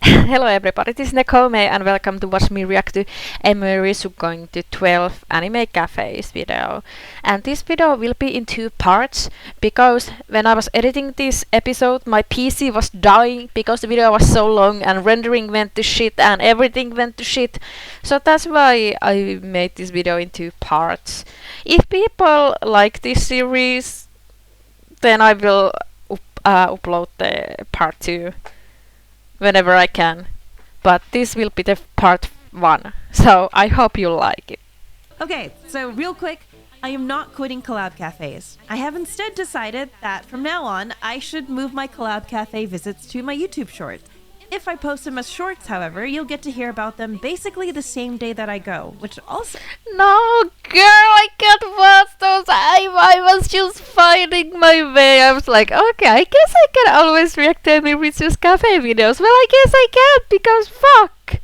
Hello everybody, this is Nekome and welcome to watch me react to Emery's going to 12 anime cafes video. And this video will be in two parts because when I was editing this episode my PC was dying because the video was so long and rendering went to shit and everything went to shit. So that's why I made this video in two parts. If people like this series then I will upload the part 2 whenever I can. But this will be the part 1. So I hope you like it. Okay, so real quick, I am not quitting collab cafes. I have instead decided that from now on, I should move my collab cafe visits to my YouTube shorts. If I post them as shorts, however, you'll get to hear about them basically the same day that I go, which also... No, girl, I can't watch those. I was just finding my way. I was like, okay, I guess I can always react to Rich's cafe videos. Well, I guess I can't because fuck.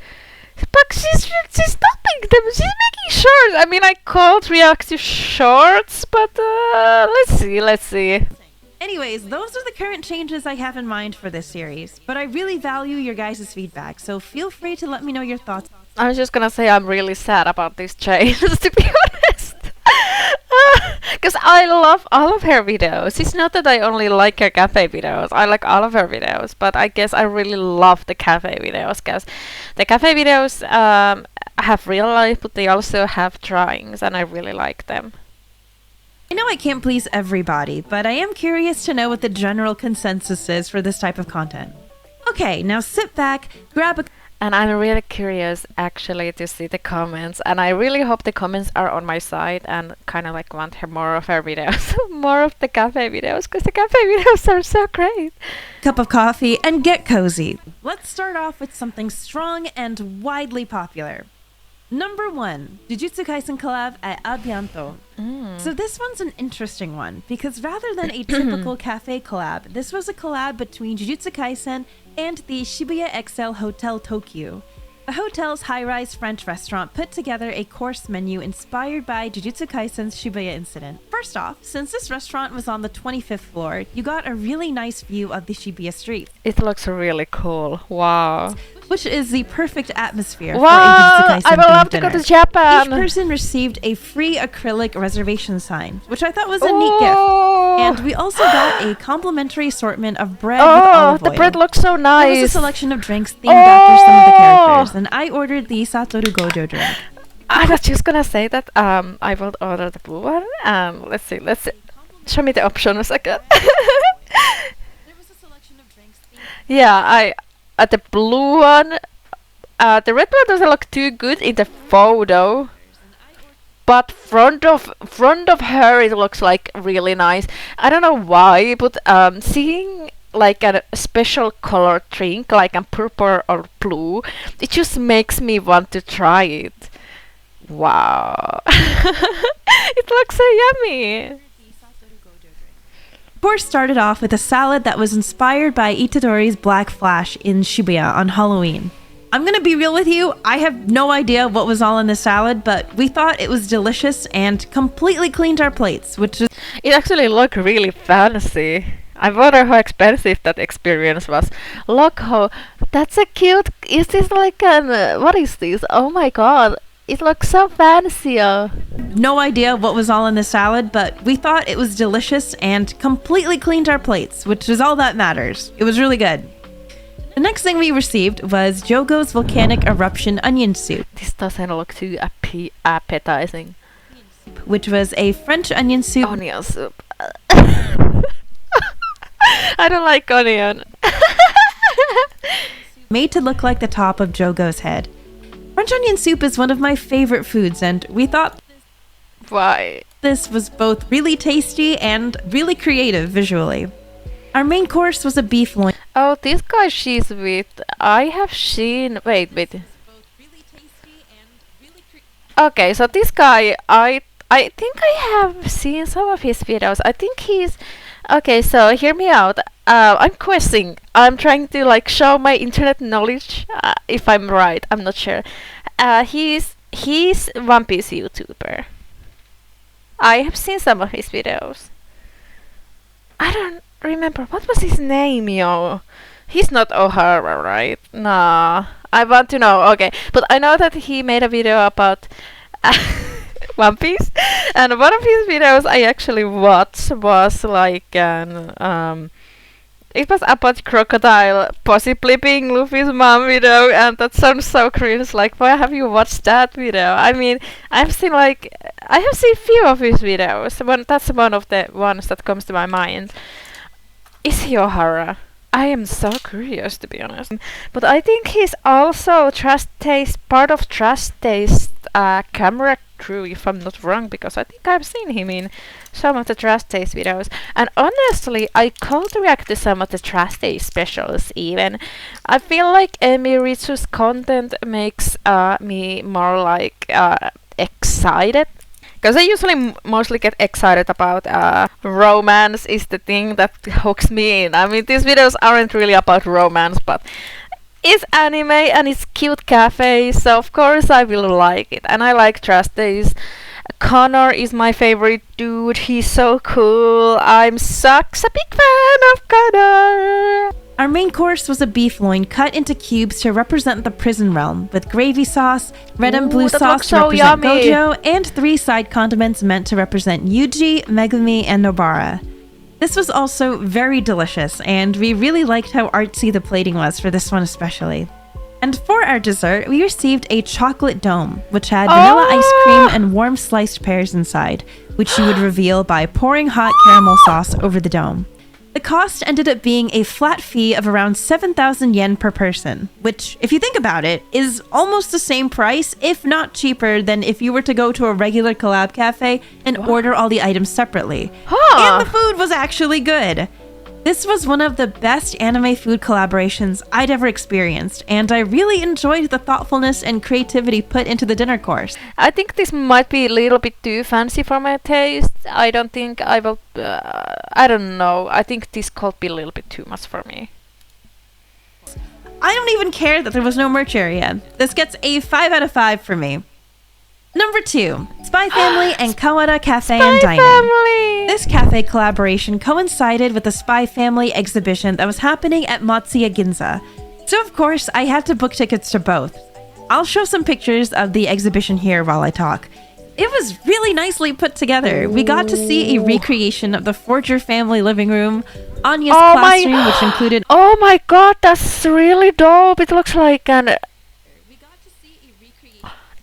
But she's stopping them. She's making shorts. I mean, I could react to shorts, but let's see. Anyways, those are the current changes I have in mind for this series, but I really value your guys' feedback, so feel free to let me know your thoughts. I was just gonna say I'm really sad about these changes, to be honest. Because I love all of her videos. It's not that I only like her cafe videos. I like all of her videos, but I guess I really love the cafe videos because the cafe videos have real life, but they also have drawings, and I really like them. I know I can't please everybody, but I am curious to know what the general consensus is for this type of content. Okay, now sit back, grab a... And I'm really curious actually to see the comments, and I really hope the comments are on my side and kind of like want more of her videos, more of the cafe videos, because the cafe videos are so great. Cup of coffee and get cozy. Let's start off with something strong and widely popular. Number 1, Jujutsu Kaisen collab at Abianto. So this one's an interesting one because rather than a typical cafe collab, this was a collab between Jujutsu Kaisen and the Shibuya XL Hotel Tokyo. The hotel's high-rise French restaurant put together a course menu inspired by Jujutsu Kaisen's Shibuya incident. First off, since this restaurant was on the 25th floor, you got a really nice view of the Shibuya street. It looks really cool. Wow. Which is the perfect atmosphere wow, for a Jujutsu Kaisen I would love to dinner. go to Japan. Each person received a free acrylic reservation sign, which I thought was a neat gift. And we also got a complimentary assortment of bread with olive oil. The bread looks so nice. There was a selection of drinks themed after some of the characters, and I ordered the Satoru Gojo drink. I was just gonna say that I will order the blue one. Let's see. Show me the option a second. Yeah, the blue one. The red one doesn't look too good in the photo, but front of her it looks like really nice. I don't know why, but seeing like a special color drink like a purple or blue, it just makes me want to try it. Wow. It looks so yummy. The course started off with a salad that was inspired by Itadori's Black Flash in Shibuya on Halloween. I'm gonna be real with you, I have no idea what was all in the salad, but we thought it was delicious and completely cleaned our plates, which is... It actually looked really fancy. I wonder how expensive that experience was. Look how... That's a cute... Is this like an... what is this? Oh my god. It looks so fancy. No idea what was all in the salad, but we thought it was delicious and completely cleaned our plates, which is all that matters. It was really good. The next thing we received was Jogo's Volcanic Eruption Onion Soup. This doesn't look too appetizing. Which was a French onion soup. Onion soup. I don't like onion. Made to look like the top of Jogo's head. French onion soup is one of my favorite foods, and we thought why this was both really tasty and really creative visually. Our main course was a beef loin. Oh, this guy she's with. I have seen. Wait. Okay, so this guy, I think I have seen some of his videos. I think he's. Okay, so hear me out. I'm questing. I'm trying to like show my internet knowledge. If I'm right, I'm not sure. He's One Piece YouTuber. I have seen some of his videos. I don't remember what was his name, yo. He's not O'Hara, right? No. I want to know. Okay, but I know that he made a video about One Piece, and one of his videos I actually watched was like an it was about crocodile possibly being Luffy's mom video, and that sounds so cringe. Like, why have you watched that video? I mean, I have seen few of his videos. That's one of the ones that comes to my mind. Is he O'Hara? I am so curious, to be honest. But I think he's also part of Trust Taste camera crew, if I'm not wrong, because I think I've seen him in some of the Trust Taste videos. And honestly, I could react to some of the Trust Taste specials even. I feel like Ritsu's content makes me more like excited. Because I usually mostly get excited about romance is the thing that hooks me in. I mean, these videos aren't really about romance, but it's anime and it's cute cafes, so of course I will like it. And I like Trust Days. Connor is my favorite dude. He's so cool. I'm such a big fan of Connor. Our main course was a beef loin cut into cubes to represent the prison realm, with gravy sauce, red and blue sauce to so represent yummy. Gojo, and 3 side condiments meant to represent Yuji, Megumi, and Nobara. This was also very delicious, and we really liked how artsy the plating was for this one especially. And for our dessert, we received a chocolate dome, which had vanilla ice cream and warm sliced pears inside, which you would reveal by pouring hot caramel sauce over the dome. The cost ended up being a flat fee of around 7,000 yen per person, which, if you think about it, is almost the same price, if not cheaper, than if you were to go to a regular collab cafe and order all the items separately. And the food was actually good. This was one of the best anime food collaborations I'd ever experienced, and I really enjoyed the thoughtfulness and creativity put into the dinner course. I think this might be a little bit too fancy for my taste. I don't think I will. I don't know. I think this could be a little bit too much for me. I don't even care that there was no merch area. This gets a 5 out of 5 for me. Number 2, Spy Family and Kawada Cafe and Dining. Family! This cafe collaboration coincided with the Spy Family exhibition that was happening at Matsuya Ginza. So of course, I had to book tickets to both. I'll show some pictures of the exhibition here while I talk. It was really nicely put together. We got to see a recreation of the Forger family living room, Anya's classroom, which included... Oh my god, that's really dope. It looks like an...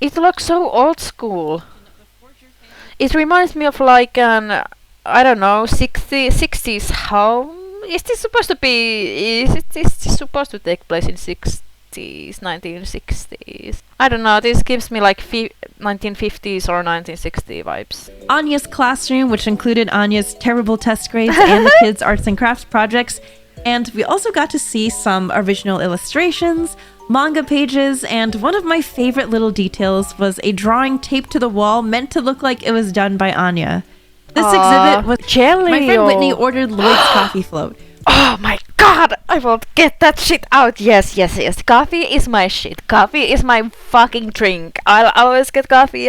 It looks so old school. It reminds me of like an, I don't know, 60s home. Is this supposed to be, is this supposed to take place in 60s, 1960s? I don't know, this gives me like 1950s or 1960s vibes. Anya's classroom, which included Anya's terrible test grades and the kids' arts and crafts projects. And we also got to see some original illustrations, manga pages, and one of my favorite little details was a drawing taped to the wall meant to look like it was done by Anya. This exhibit was jelly. My friend Whitney ordered Lloyd's coffee float. Oh my god, I will get that shit out. Yes. Coffee is my shit. Coffee is my fucking drink. I'll always get coffee,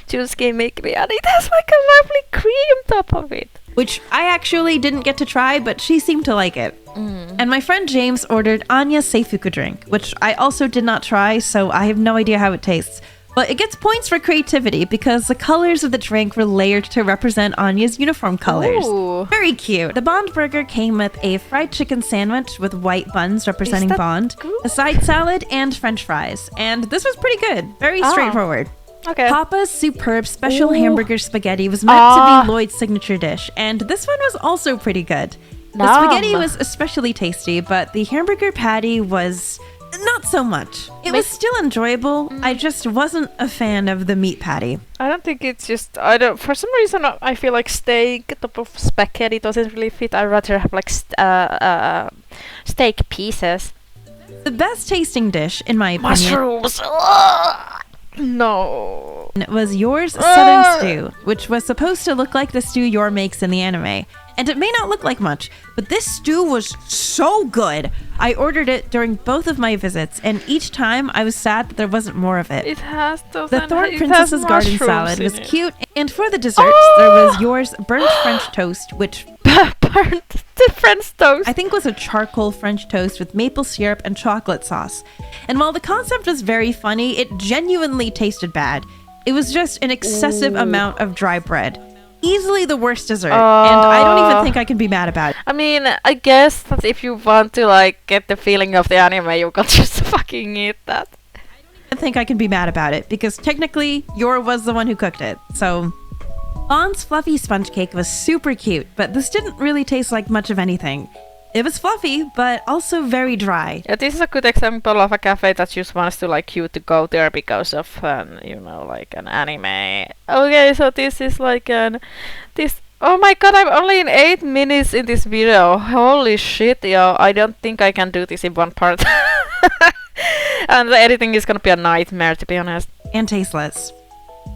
just make me, and it has like a lovely cream top of it. Which I actually didn't get to try, but she seemed to like it. And my friend James ordered Anya's Seifuku drink, which I also did not try, so I have no idea how it tastes. But it gets points for creativity because the colors of the drink were layered to represent Anya's uniform colors. Ooh. Very cute. The Bond burger came with a fried chicken sandwich with white buns representing Bond, a side salad, and french fries. And this was pretty good. Very straightforward. Okay. Papa's superb special hamburger spaghetti was meant to be Lloyd's signature dish, and this one was also pretty good. The spaghetti was especially tasty, but the hamburger patty was not so much. It was still enjoyable. I just wasn't a fan of the meat patty. I don't think it's just, for some reason I feel like steak top of spaghetti doesn't really fit. I'd rather have like steak pieces. The best tasting dish, in my opinion, mushrooms. No. It was yours southern stew, which was supposed to look like the stew Yor makes in the anime. And it may not look like much, but this stew was so good. I ordered it during both of my visits, and each time I was sad that there wasn't more of it. It has those. The Thorn Princess's Garden Salad was cute, and for the desserts, there was yours burnt French toast, which part? The French toast. I think was a charcoal French toast with maple syrup and chocolate sauce. And while the concept was very funny, it genuinely tasted bad. It was just an excessive amount of dry bread. Easily the worst dessert, and I don't even think I can be mad about it. I mean, I guess that if you want to like get the feeling of the anime, you can just fucking eat that. I think I can be mad about it because technically Yor was the one who cooked it. So Bon's fluffy sponge cake was super cute, but this didn't really taste like much of anything. It was fluffy, but also very dry. Yeah, this is a good example of a cafe that just wants to like you to go there because of like an anime. Okay, so this is like this. Oh my god, I'm only in 8 minutes in this video. Holy shit, yo! I don't think I can do this in one part. And the editing is gonna be a nightmare, to be honest. And tasteless.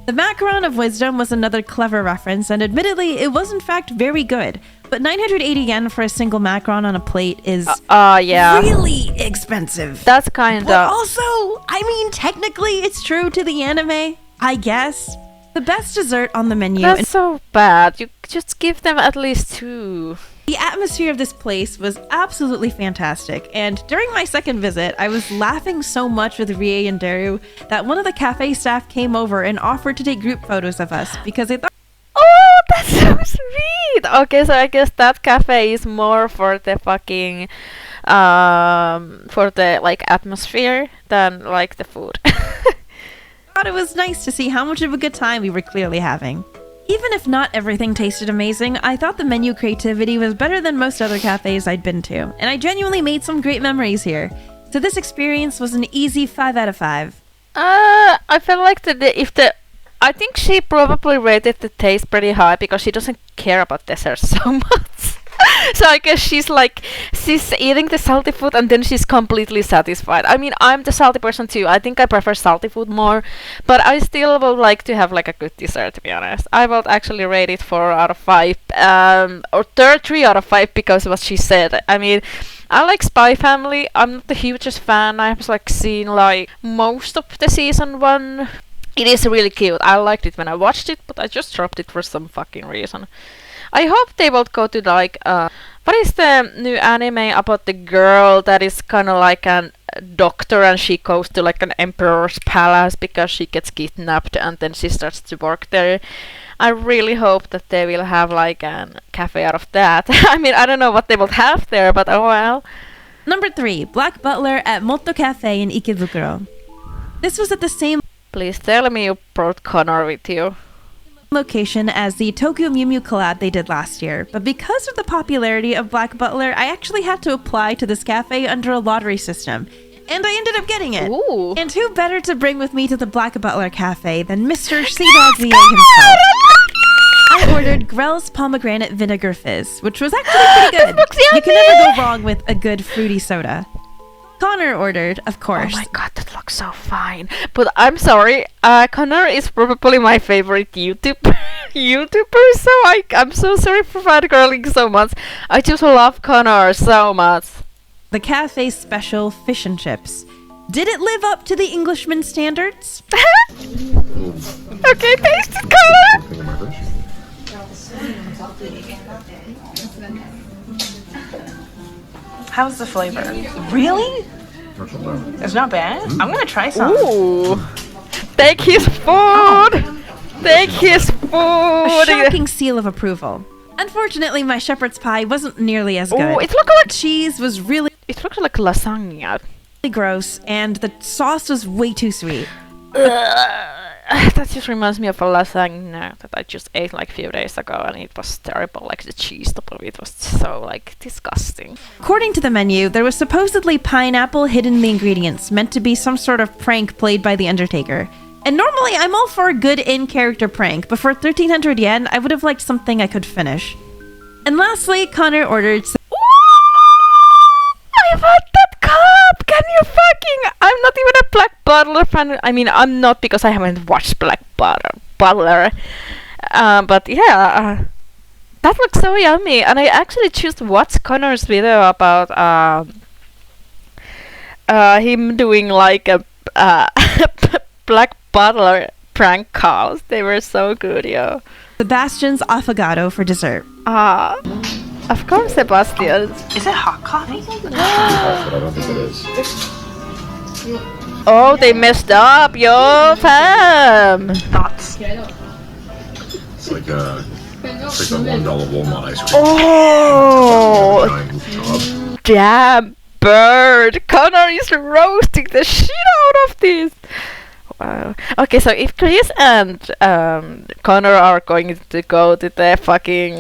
The macaron of wisdom was another clever reference, and admittedly, it was in fact very good. But 980 yen for a single macaron on a plate is yeah, really expensive. That's kind But of. also, I mean, technically, it's true to the anime, I guess. The best dessert on the menu. That's so bad. You just give them at least 2. The atmosphere of this place was absolutely fantastic, and during my second visit, I was laughing so much with Rie and Daru that one of the cafe staff came over and offered to take group photos of us because they thought, Oh, that's so sweet. Okay, so I guess that cafe is more for the fucking for the like atmosphere than like the food. it was nice to see how much of a good time we were clearly having. Even if not everything tasted amazing, I thought the menu creativity was better than most other cafes I'd been to, and I genuinely made some great memories here. So this experience was an easy 5 out of 5. I feel like I think she probably rated the taste pretty high because she doesn't care about desserts so much. So I guess she's eating the salty food and then she's completely satisfied. I mean, I'm the salty person too. I think I prefer salty food more, but I still would like to have like a good dessert, to be honest. I would actually rate it 4 out of 5, or 3 out of 5 because of what she said. I mean, I like Spy Family. I'm not the hugest fan. I've like seen like most of the season 1. It is really cute. I liked it when I watched it, but I just dropped it for some fucking reason. I hope they will go to like what is the new anime about the girl that is kind of like a doctor and she goes to like an emperor's palace because she gets kidnapped and then she starts to work there. I really hope that they will have like a cafe out of that. I mean, I don't know what they will have there, but oh well. Number 3, Black Butler at Motto Cafe in Ikebukuro. This was at the same Please tell me you brought Connor with you. location as the Tokyo Mew Mew collab they did last year, but because of the popularity of Black Butler, I actually had to apply to this cafe under a lottery system, and I ended up getting it. Ooh. And who better to bring with me to the Black Butler cafe than Mr. Seadog VA himself? I ordered Grell's pomegranate vinegar fizz, which was actually pretty good. You can never go wrong with a good fruity soda. Connor ordered, of course. Oh my god, that looks so fine. But I'm sorry, Connor is probably my favorite YouTuber, so I'm so sorry for fangirling so much. I just love Connor so much. The cafe's special fish and chips. Did it live up to the Englishman standards? Okay, taste it, Connor! How's the flavor? Really? It's not bad. I'm gonna try some. Ooh! Take his food! Take his food! A shocking seal of approval. Unfortunately, my shepherd's pie wasn't nearly as good. Oh, it looked like cheese was really it looked like lasagna. gross, and the sauce was way too sweet. That just reminds me of a lasagna that I just ate like a few days ago, and it was terrible. Like the cheese top of it was so like disgusting. According to the menu, there was supposedly pineapple hidden in the ingredients, meant to be some sort of prank played by the Undertaker. And normally I'm all for a good in-character prank, but for 1,300 yen, I would have liked something I could finish. And lastly, Connor ordered. I want that cup! Can you fucking... I'm not even a Black Butler fan. I mean, I'm not because I haven't watched Black Butler. But yeah, that looks so yummy. And I actually just watched Connor's video about him doing like a Black Butler prank calls. They were so good, yo. Sebastian's affogato for dessert. Of course, Sebastian. Is it hot coffee? But I don't think it is. Oh, they messed up, yo, fam. Thoughts? It's like the $1 Walmart ice cream. Oh, Giant tub. damn bird. Connor is roasting the shit out of this. Wow. Okay, so if Chris and Connor are going to go to the fucking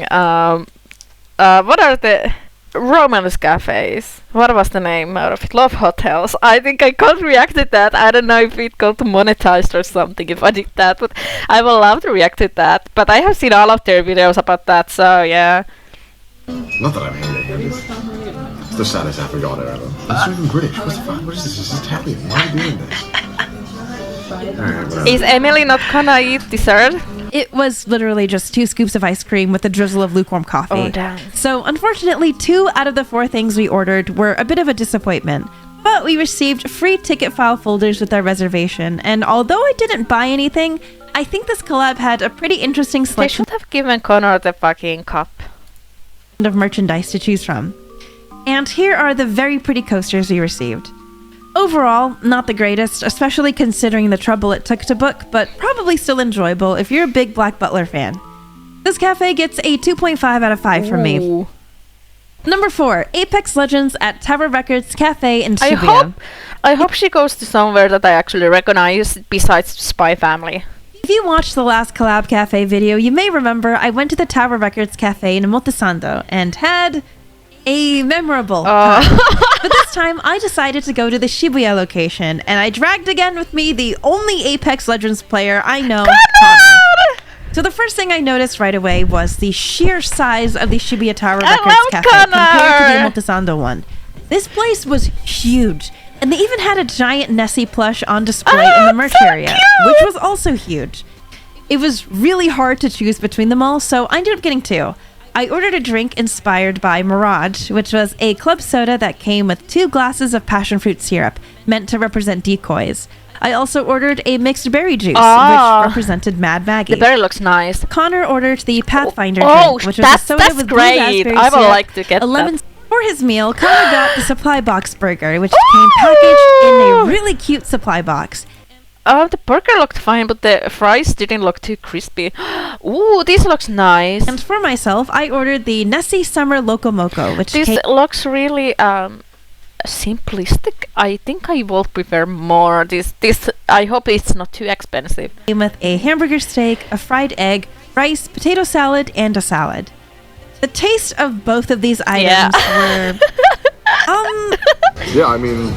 what are the romance cafes? What was the name out of it? Love hotels. I think I can't react to that. I don't know if it got monetized or something if I did that, but I would love to react to that. But I have seen all of their videos about that, so yeah. Not that I'm hating it. It's the saddest aftergone ever. It's not even British. What the fuck? What is this? This is Italian. Why are you doing this? Alright, whatever. Is Emily not gonna eat dessert? It was literally just 2 scoops of ice cream with a drizzle of lukewarm coffee. Oh, damn. So unfortunately, 2 out of the 4 things we ordered were a bit of a disappointment. But we received free ticket file folders with our reservation, and although I didn't buy anything, I think this collab had a pretty interesting They selection should have given Connor the fucking cup. of merchandise to choose from. And here are the very pretty coasters we received. Overall, not the greatest, especially considering the trouble it took to book, but probably still enjoyable if you're a big Black Butler fan. This cafe gets a 2.5 out of 5 from me. Ooh. Number 4, Apex Legends at Tower Records Cafe in Shibuya. I hope she goes to somewhere that I actually recognize besides Spy Family. If you watched the last Collab Cafe video, you may remember I went to the Tower Records Cafe in Omotesando and had a memorable time. But this time, I decided to go to the Shibuya location, and I dragged again with me the only Apex Legends player I know, Connor. So the first thing I noticed right away was the sheer size of the Shibuya Tower Records Cafe compared to the Omotesando one. This place was huge, and they even had a giant Nessie plush on display in the merch area, which was also huge. It was really hard to choose between them all, so I ended up getting 2. I ordered a drink inspired by Mirage, which was a club soda that came with 2 glasses of passion fruit syrup, meant to represent decoys. I also ordered a mixed berry juice, which represented Mad Maggie. The berry looks nice. Connor ordered the Pathfinder drink, which was a soda with blue raspberry I would syrup, like to get a lemon. that. For his meal, Connor got the supply box burger, which came packaged in a really cute supply box. The burger looked fine, but the fries didn't look too crispy. Ooh, this looks nice. And for myself, I ordered the Nessie Summer Loco Moco, which This came looks really simplistic. I think I will prefer more. This. I hope it's not too expensive. with a hamburger steak, a fried egg, rice, potato salad, and a salad. The taste of both of these items were Yeah, I mean,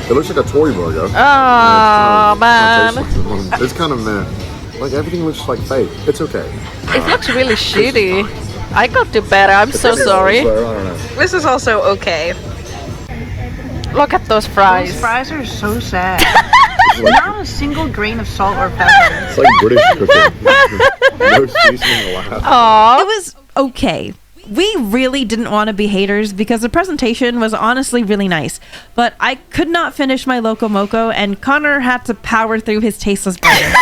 it looks like a toy burger. Oh, man. It's kind of meh. Like, everything looks like fake. It's okay. It looks really shitty. I got to better. I'm so sorry. I don't know. This is also okay. Look at those fries. Those fries are so sad. It's like, Not a single grain of salt or pepper. it's like British cooking. No seasoning allowed. Aww. It was okay. We really didn't want to be haters because the presentation was honestly really nice, but I could not finish my Loco Moco, and Connor had to power through his tasteless burger.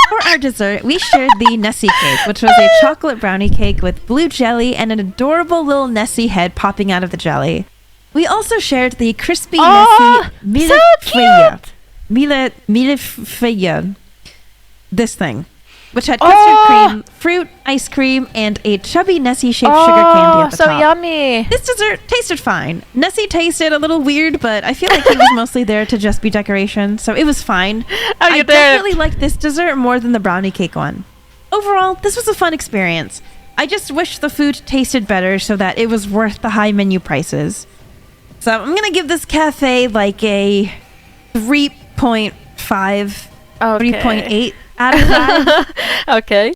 For our dessert, we shared the Nessie cake, which was a chocolate brownie cake with blue jelly and an adorable little Nessie head popping out of the jelly. We also shared the crispy Nessie millefeuille. Millefeuille. This thing. Which had custard cream, fruit, ice cream, and a chubby Nessie-shaped sugar candy at the so top. yummy. This dessert tasted fine. Nessie tasted a little weird, but I feel like he was mostly there to just be decoration, so it was fine. I definitely liked this dessert more than the brownie cake one. Overall, this was a fun experience. I just wish the food tasted better so that it was worth the high menu prices. So I'm gonna give this cafe like a 3.5, 3.8 out of 5. Okay.